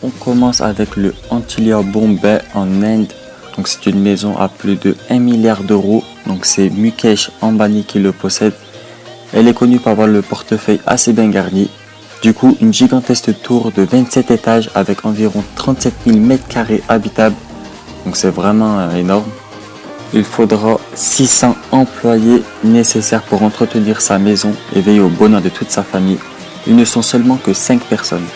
On commence avec le Antilia Bombay en Inde. Donc c'est une maison à plus de 1 milliard d'euros. Donc c'est Mukesh Ambani qui le possède. Elle est connue pour avoir le portefeuille assez bien garni. Du coup, une gigantesque tour de 27 étages avec environ 37 000 m² habitables. Donc c'est vraiment énorme. Il faudra 600 employés nécessaires pour entretenir sa maison et veiller au bonheur de toute sa famille. Ils ne sont seulement que 5 personnes.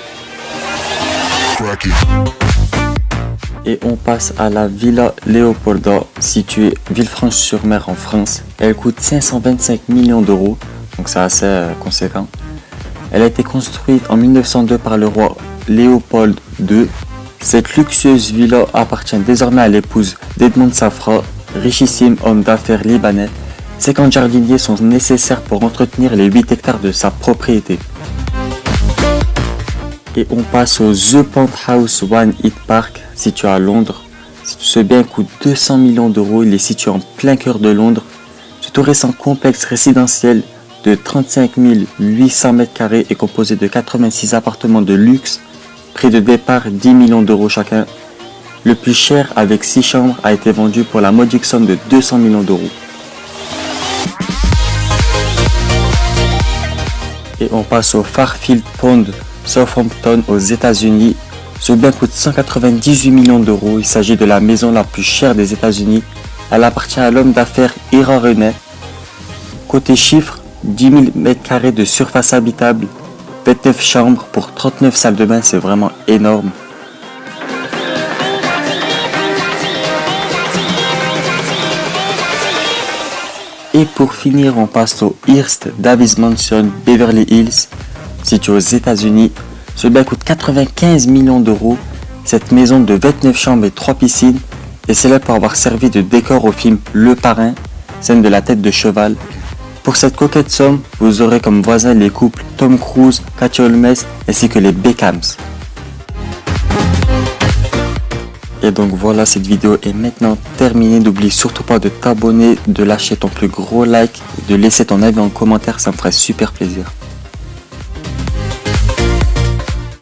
Et on passe à la Villa Leopolda, située Villefranche-sur-Mer en France. Elle coûte 525 millions d'euros, donc c'est assez conséquent. Elle a été construite en 1902 par le roi Léopold II. Cette luxueuse villa appartient désormais à l'épouse d'Edmond Safra, richissime homme d'affaires libanais. 50 jardiniers sont nécessaires pour entretenir les 8 hectares de sa propriété. Et on passe au The Penthouse One Hyde Park, situé à Londres. Ce bien coûte 200 millions d'euros, il est situé en plein cœur de Londres. Ce tout récent complexe résidentiel de 35 800 m² est composé de 86 appartements de luxe, prix de départ 10 millions d'euros chacun. Le plus cher, avec 6 chambres, a été vendu pour la modique somme de 200 millions d'euros. Et on passe au Fairfield Pond, Southampton aux États-Unis. Ce bien coûte 198 millions d'euros. Il s'agit de la maison la plus chère des États-Unis. Elle appartient à l'homme d'affaires Ira Renée. Côté chiffres, 10 000 m² de surface habitable, 29 chambres pour 39 salles de bain, c'est vraiment énorme. Et pour finir, on passe au Hearst Davis Mansion Beverly Hills, situé aux États-Unis. Ce bien coûte 95 millions d'euros. Cette maison de 29 chambres et 3 piscines est célèbre pour avoir servi de décor au film Le Parrain, scène de la tête de cheval. Pour cette coquette somme, vous aurez comme voisins les couples Tom Cruise, Katy Holmes ainsi que les Beckhams. Et donc voilà, cette vidéo est maintenant terminée. N'oublie surtout pas de t'abonner, de lâcher ton plus gros like et de laisser ton avis en commentaire, ça me ferait super plaisir.